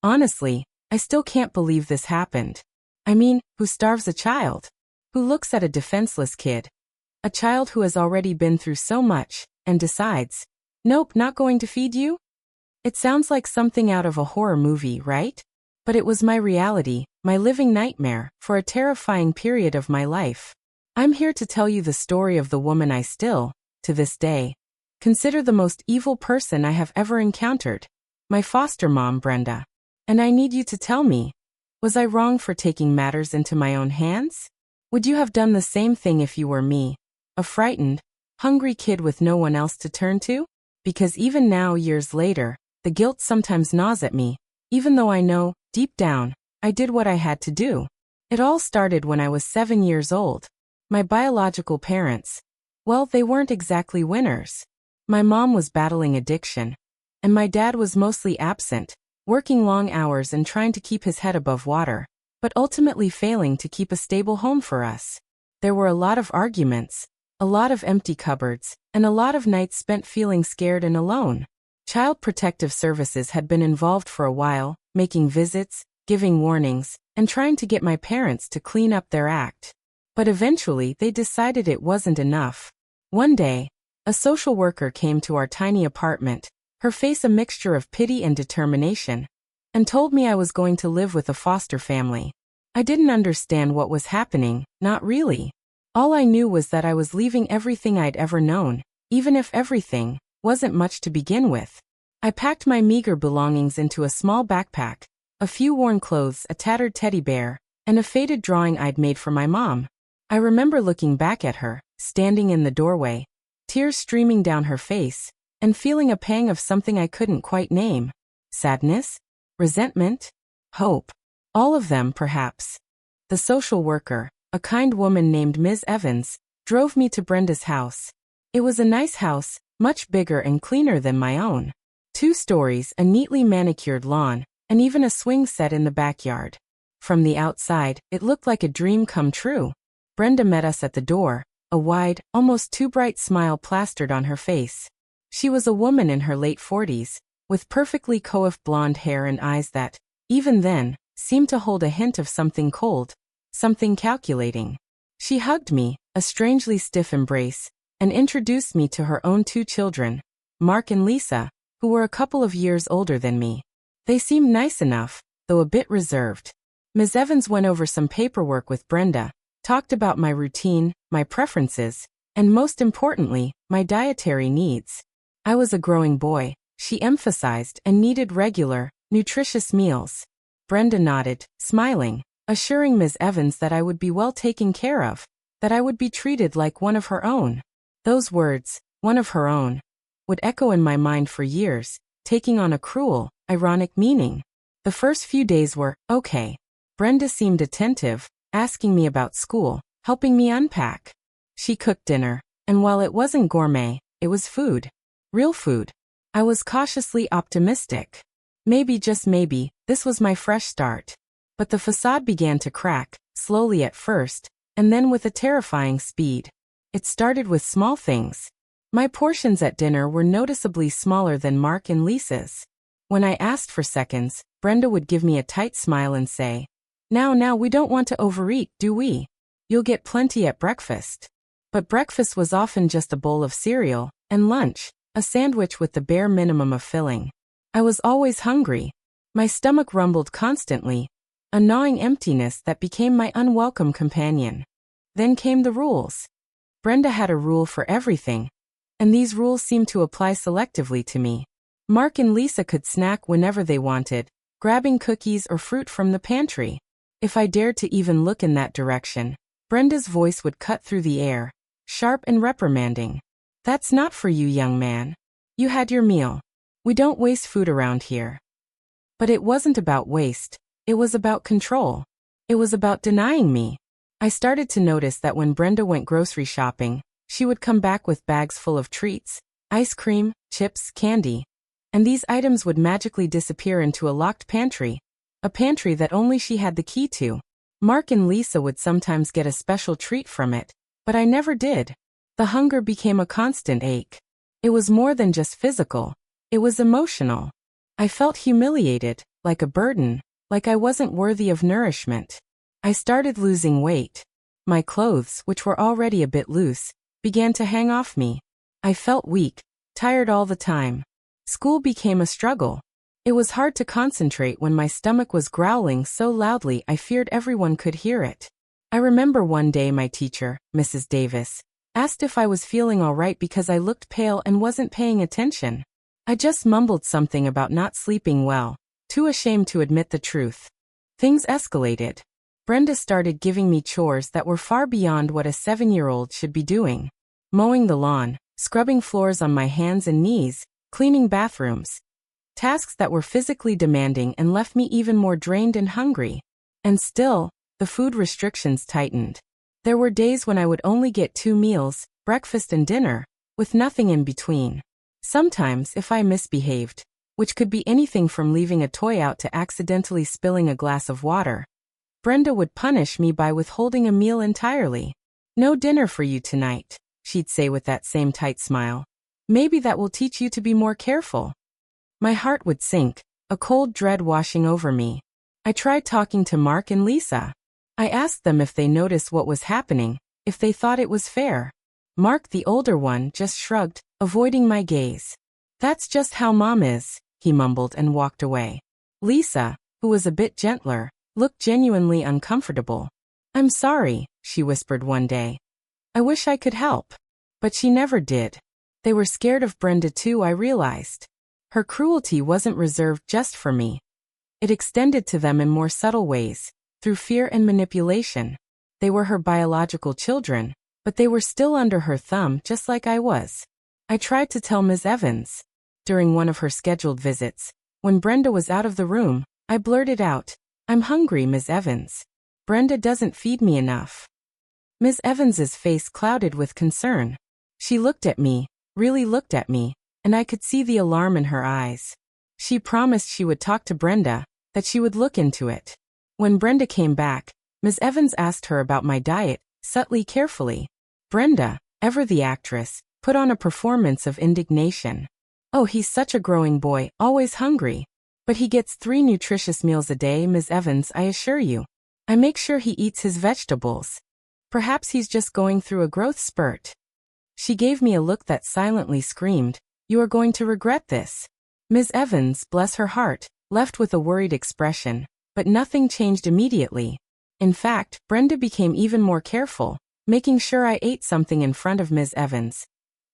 Honestly, I still can't believe this happened. I mean, who starves a child? Who looks at a defenseless kid? A child who has already been through so much, and decides, nope, not going to feed you? It sounds like something out of a horror movie, right? But it was my reality, my living nightmare, for a terrifying period of my life. I'm here to tell you the story of the woman I still, to this day, consider the most evil person I have ever encountered. My foster mom, Brenda. And I need you to tell me, was I wrong for taking matters into my own hands? Would you have done the same thing if you were me? A frightened, hungry kid with no one else to turn to? Because even now, years later, the guilt sometimes gnaws at me, even though I know, deep down, I did what I had to do. It all started when I was 7 years old. My biological parents, well, they weren't exactly winners. My mom was battling addiction, and my dad was mostly absent, working long hours and trying to keep his head above water, but ultimately failing to keep a stable home for us. There were a lot of arguments, a lot of empty cupboards, and a lot of nights spent feeling scared and alone. Child Protective Services had been involved for a while, making visits, giving warnings, and trying to get my parents to clean up their act. But eventually they decided it wasn't enough. One day, a social worker came to our tiny apartment, her face a mixture of pity and determination, and told me I was going to live with a foster family. I didn't understand what was happening, not really. All I knew was that I was leaving everything I'd ever known, even if everything wasn't much to begin with. I packed my meager belongings into a small backpack, a few worn clothes, a tattered teddy bear, and a faded drawing I'd made for my mom. I remember looking back at her, standing in the doorway, tears streaming down her face, and feeling a pang of something I couldn't quite name. Sadness? Resentment? Hope? All of them, perhaps. The social worker, a kind woman named Ms. Evans, drove me to Brenda's house. It was a nice house, much bigger and cleaner than my own. 2 stories, a neatly manicured lawn, and even a swing set in the backyard. From the outside, it looked like a dream come true. Brenda met us at the door, a wide, almost too bright smile plastered on her face. She was a woman in her late 40s, with perfectly coiffed blonde hair and eyes that, even then, seemed to hold a hint of something cold, something calculating. She hugged me, a strangely stiff embrace, and introduced me to her own 2 children, Mark and Lisa, who were a couple of years older than me. They seemed nice enough, though a bit reserved. Ms. Evans went over some paperwork with Brenda, talked about my routine, my preferences, and most importantly, my dietary needs. I was a growing boy, she emphasized, and needed regular, nutritious meals. Brenda nodded, smiling, assuring Ms. Evans that I would be well taken care of, that I would be treated like one of her own. Those words, one of her own, would echo in my mind for years, taking on a cruel, ironic meaning. The first few days were okay. Brenda seemed attentive, asking me about school, helping me unpack. She cooked dinner, and while it wasn't gourmet, it was food. Real food. I was cautiously optimistic. Maybe, just maybe, this was my fresh start. But the facade began to crack, slowly at first, and then with a terrifying speed. It started with small things. My portions at dinner were noticeably smaller than Mark and Lisa's. When I asked for seconds, Brenda would give me a tight smile and say, Now, we don't want to overeat, do we? You'll get plenty at breakfast." But breakfast was often just a bowl of cereal, and lunch, a sandwich with the bare minimum of filling. I was always hungry. My stomach rumbled constantly, a gnawing emptiness that became my unwelcome companion. Then came the rules. Brenda had a rule for everything, and these rules seemed to apply selectively to me. Mark and Lisa could snack whenever they wanted, grabbing cookies or fruit from the pantry. If I dared to even look in that direction, Brenda's voice would cut through the air, sharp and reprimanding. "That's not for you, young man. You had your meal. We don't waste food around here." But it wasn't about waste, it was about control. It was about denying me. I started to notice that when Brenda went grocery shopping, she would come back with bags full of treats, ice cream, chips, candy. And these items would magically disappear into a locked pantry, a pantry that only she had the key to. Mark and Lisa would sometimes get a special treat from it, but I never did. The hunger became a constant ache. It was more than just physical, it was emotional. I felt humiliated, like a burden, like I wasn't worthy of nourishment. I started losing weight. My clothes, which were already a bit loose, began to hang off me. I felt weak, tired all the time. School became a struggle. It was hard to concentrate when my stomach was growling so loudly I feared everyone could hear it. I remember one day my teacher, Mrs. Davis, asked if I was feeling all right because I looked pale and wasn't paying attention. I just mumbled something about not sleeping well, too ashamed to admit the truth. Things escalated. Brenda started giving me chores that were far beyond what a 7-year-old should be doing. Mowing the lawn, scrubbing floors on my hands and knees, cleaning bathrooms. Tasks that were physically demanding and left me even more drained and hungry. And still, the food restrictions tightened. There were days when I would only get 2 meals, breakfast and dinner, with nothing in between. Sometimes, if I misbehaved, which could be anything from leaving a toy out to accidentally spilling a glass of water, Brenda would punish me by withholding a meal entirely. "No dinner for you tonight," she'd say with that same tight smile. "Maybe that will teach you to be more careful." My heart would sink, a cold dread washing over me. I tried talking to Mark and Lisa. I asked them if they noticed what was happening, if they thought it was fair. Mark, the older one, just shrugged, avoiding my gaze. "That's just how Mom is," he mumbled and walked away. Lisa, who was a bit gentler, looked genuinely uncomfortable. "I'm sorry," she whispered one day. "I wish I could help." But she never did. They were scared of Brenda too, I realized. Her cruelty wasn't reserved just for me. It extended to them in more subtle ways, through fear and manipulation. They were her biological children, but they were still under her thumb just like I was. I tried to tell Ms. Evans. During one of her scheduled visits, when Brenda was out of the room, I blurted out, "I'm hungry, Ms. Evans. Brenda doesn't feed me enough." Ms. Evans's face clouded with concern. She looked at me, really looked at me, and I could see the alarm in her eyes. She promised she would talk to Brenda, that she would look into it. When Brenda came back, Ms. Evans asked her about my diet, subtly carefully. Brenda, ever the actress, put on a performance of indignation. "Oh, he's such a growing boy, always hungry. But he gets 3 nutritious meals a day, Ms. Evans, I assure you. I make sure he eats his vegetables. Perhaps he's just going through a growth spurt." She gave me a look that silently screamed, "You are going to regret this." Ms. Evans, bless her heart, left with a worried expression, but nothing changed immediately. In fact, Brenda became even more careful, making sure I ate something in front of Ms. Evans.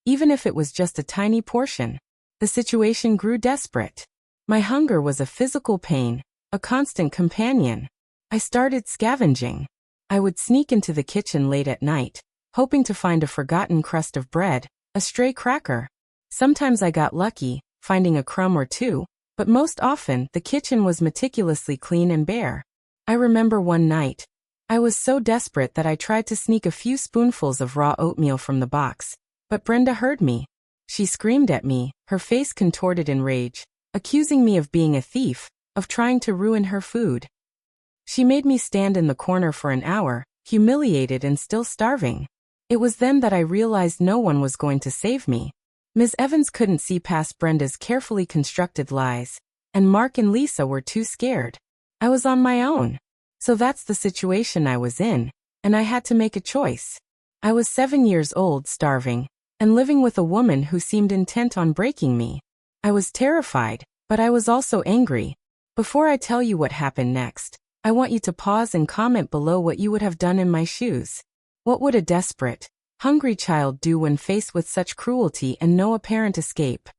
Even if it was just a tiny portion. The situation grew desperate. My hunger was a physical pain, a constant companion. I started scavenging. I would sneak into the kitchen late at night, hoping to find a forgotten crust of bread, a stray cracker. Sometimes I got lucky, finding a crumb or two, but most often the kitchen was meticulously clean and bare. I remember one night, I was so desperate that I tried to sneak a few spoonfuls of raw oatmeal from the box, but Brenda heard me. She screamed at me, her face contorted in rage, accusing me of being a thief, of trying to ruin her food. She made me stand in the corner for an hour, humiliated and still starving. It was then that I realized no one was going to save me. Ms. Evans couldn't see past Brenda's carefully constructed lies, and Mark and Lisa were too scared. I was on my own. So that's the situation I was in, and I had to make a choice. I was 7 years old, starving, and living with a woman who seemed intent on breaking me. I was terrified, but I was also angry. Before I tell you what happened next, I want you to pause and comment below what you would have done in my shoes. What would a desperate, hungry child do when faced with such cruelty and no apparent escape?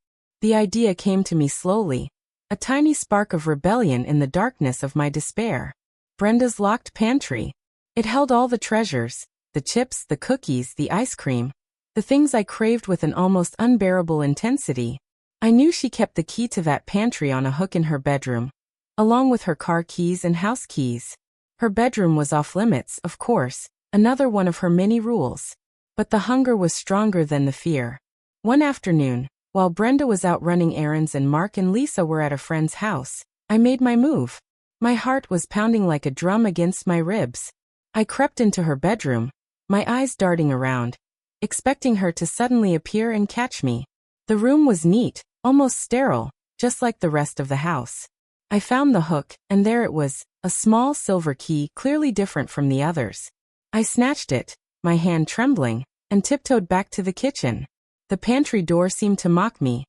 The idea came to me slowly, a tiny spark of rebellion in the darkness of my despair. Brenda's locked pantry. It held all the treasures, the chips, the cookies, the ice cream, the things I craved with an almost unbearable intensity. I knew she kept the key to that pantry on a hook in her bedroom, along with her car keys and house keys. Her bedroom was off limits, of course, another one of her many rules. But the hunger was stronger than the fear. One afternoon, while Brenda was out running errands and Mark and Lisa were at a friend's house, I made my move. My heart was pounding like a drum against my ribs. I crept into her bedroom, my eyes darting around, expecting her to suddenly appear and catch me. The room was neat, almost sterile, just like the rest of the house. I found the hook, and there it was, a small silver key clearly different from the others. I snatched it, my hand trembling, and tiptoed back to the kitchen. The pantry door seemed to mock me,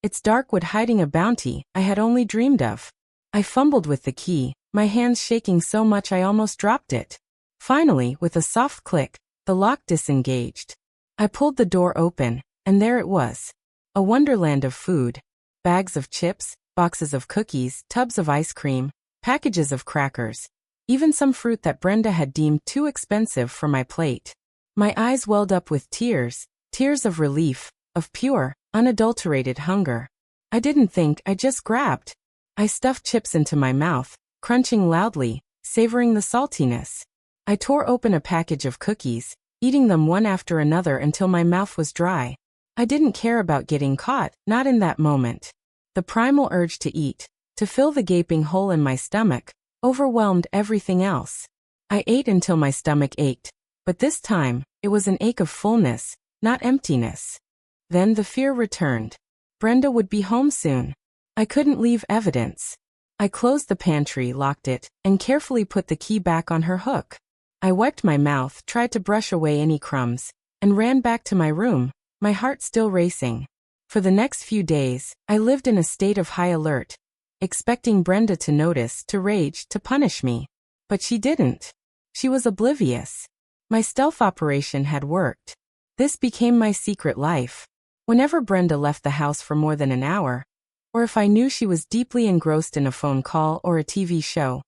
its dark wood hiding a bounty I had only dreamed of. I fumbled with the key, my hands shaking so much I almost dropped it. Finally, with a soft click, the lock disengaged. I pulled the door open, and there it was. A wonderland of food. Bags of chips, boxes of cookies, tubs of ice cream, packages of crackers, even some fruit that Brenda had deemed too expensive for my plate. My eyes welled up with tears, tears of relief, of pure, unadulterated hunger. I didn't think, I just grabbed. I stuffed chips into my mouth, crunching loudly, savoring the saltiness. I tore open a package of cookies, eating them one after another until my mouth was dry. I didn't care about getting caught, not in that moment. The primal urge to eat, to fill the gaping hole in my stomach, overwhelmed everything else. I ate until my stomach ached, but this time, it was an ache of fullness, not emptiness. Then the fear returned. Brenda would be home soon. I couldn't leave evidence. I closed the pantry, locked it, and carefully put the key back on her hook. I wiped my mouth, tried to brush away any crumbs, and ran back to my room, my heart still racing. For the next few days, I lived in a state of high alert, expecting Brenda to notice, to rage, to punish me. But she didn't. She was oblivious. My stealth operation had worked. This became my secret life. Whenever Brenda left the house for more than an hour, or if I knew she was deeply engrossed in a phone call or a TV show,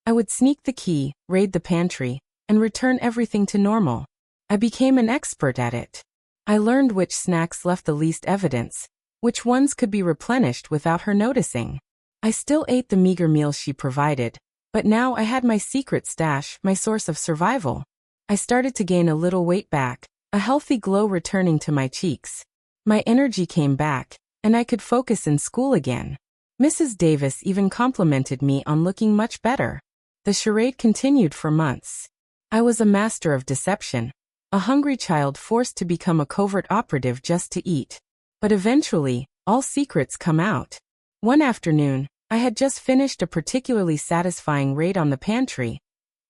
I would sneak the key, raid the pantry, and return everything to normal. I became an expert at it. I learned which snacks left the least evidence, which ones could be replenished without her noticing. I still ate the meager meals she provided, but now I had my secret stash, my source of survival. I started to gain a little weight back, a healthy glow returning to my cheeks. My energy came back, and I could focus in school again. Mrs. Davis even complimented me on looking much better. The charade continued for months. I was a master of deception, a hungry child forced to become a covert operative just to eat. But eventually, all secrets come out. One afternoon, I had just finished a particularly satisfying raid on the pantry.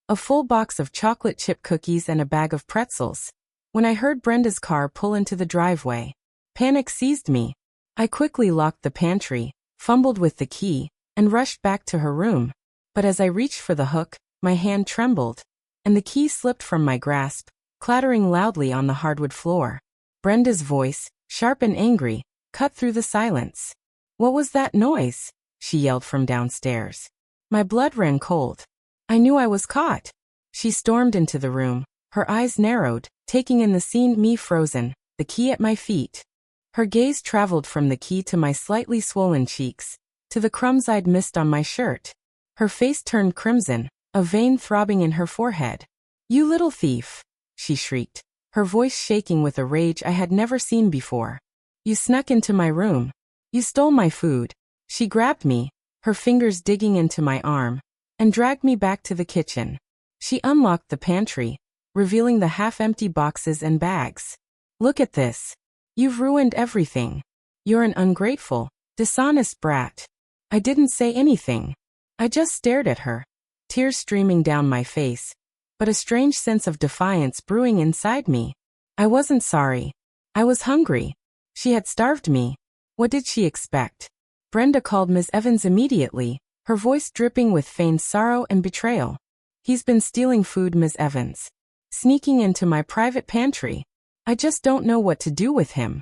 A full box of chocolate chip cookies and a bag of pretzels. When I heard Brenda's car pull into the driveway, panic seized me. I quickly locked the pantry, fumbled with the key, and rushed back to her room. But as I reached for the hook, my hand trembled, and the key slipped from my grasp, clattering loudly on the hardwood floor. Brenda's voice, sharp and angry, cut through the silence. "What was that noise?" she yelled from downstairs. My blood ran cold. I knew I was caught. She stormed into the room, her eyes narrowed, taking in the scene, me frozen, the key at my feet. Her gaze traveled from the key to my slightly swollen cheeks, to the crumbs I'd missed on my shirt. Her face turned crimson, a vein throbbing in her forehead. "You little thief!" she shrieked, her voice shaking with a rage I had never seen before. "You snuck into my room. You stole my food." She grabbed me, her fingers digging into my arm, and dragged me back to the kitchen. She unlocked the pantry, revealing the half-empty boxes and bags. "Look at this. You've ruined everything. You're an ungrateful, dishonest brat." I didn't say anything. I just stared at her, tears streaming down my face, but a strange sense of defiance brewing inside me. I wasn't sorry. I was hungry. She had starved me. What did she expect? Brenda called Ms. Evans immediately, her voice dripping with feigned sorrow and betrayal. "He's been stealing food, Ms. Evans. Sneaking into my private pantry. I just don't know what to do with him."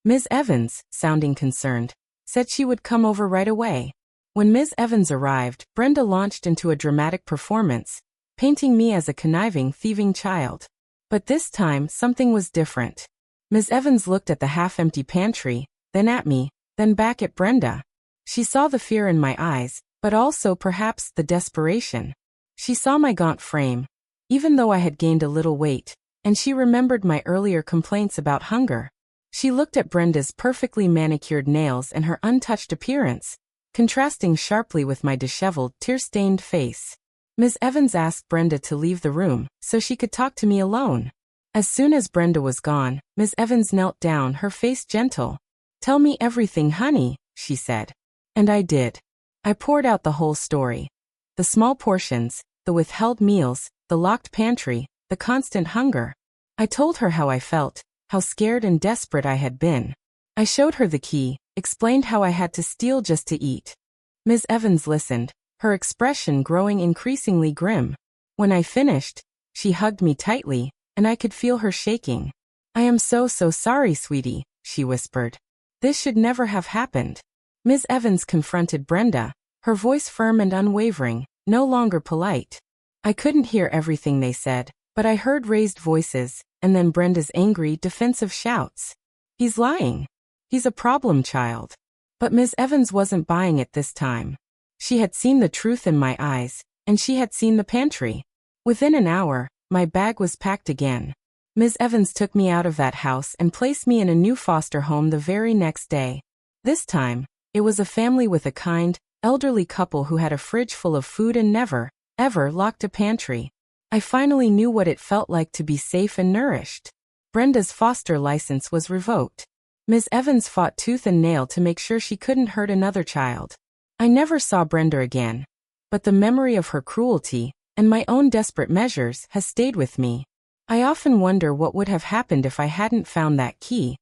Ms. Evans, sounding concerned, said she would come over right away. When Ms. Evans arrived, Brenda launched into a dramatic performance, painting me as a conniving, thieving child. But this time, something was different. Ms. Evans looked at the half-empty pantry, then at me, then back at Brenda. She saw the fear in my eyes, but also perhaps the desperation. She saw my gaunt frame, even though I had gained a little weight, and she remembered my earlier complaints about hunger. She looked at Brenda's perfectly manicured nails and her untouched appearance, contrasting sharply with my disheveled, tear-stained face. Ms. Evans asked Brenda to leave the room so she could talk to me alone. As soon as Brenda was gone, Ms. Evans knelt down, her face gentle. "Tell me everything, honey," she said. And I did. I poured out the whole story. The small portions, the withheld meals, the locked pantry, the constant hunger. I told her how I felt, how scared and desperate I had been. I showed her the key, explained how I had to steal just to eat. Ms. Evans listened, her expression growing increasingly grim. When I finished, she hugged me tightly, and I could feel her shaking. "I am so sorry, sweetie," she whispered. "This should never have happened." Ms. Evans confronted Brenda, her voice firm and unwavering, no longer polite. I couldn't hear everything they said, but I heard raised voices, and then Brenda's angry, defensive shouts. "He's lying. He's a problem child." But Ms. Evans wasn't buying it this time. She had seen the truth in my eyes, and she had seen the pantry. Within an hour, my bag was packed again. Ms. Evans took me out of that house and placed me in a new foster home the very next day. This time, it was a family with a kind, elderly couple who had a fridge full of food and never, ever locked a pantry. I finally knew what it felt like to be safe and nourished. Brenda's foster license was revoked. Ms. Evans fought tooth and nail to make sure she couldn't hurt another child. I never saw Brenda again, but the memory of her cruelty and my own desperate measures has stayed with me. I often wonder what would have happened if I hadn't found that key,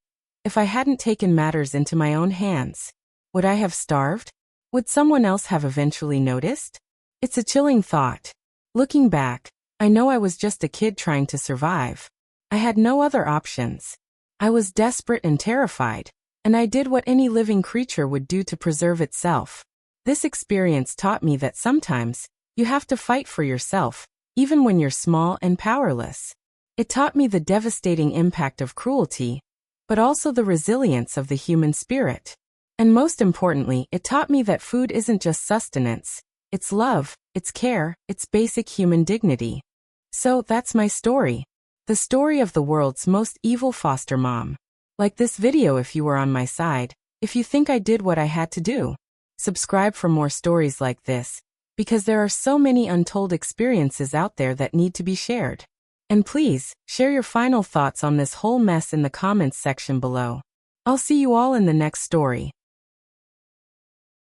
if I hadn't taken matters into my own hands. Would I have starved? Would someone else have eventually noticed? It's a chilling thought. Looking back, I know I was just a kid trying to survive. I had no other options. I was desperate and terrified, and I did what any living creature would do to preserve itself. This experience taught me that sometimes, you have to fight for yourself, even when you're small and powerless. It taught me the devastating impact of cruelty, but also the resilience of the human spirit. And most importantly, it taught me that food isn't just sustenance, it's love, it's care, it's basic human dignity. So that's my story. The story of the world's most evil foster mom. Like this video if you were on my side, if you think I did what I had to do. Subscribe for more stories like this, because there are so many untold experiences out there that need to be shared. And please, share your final thoughts on this whole mess in the comments section below. I'll see you all in the next story.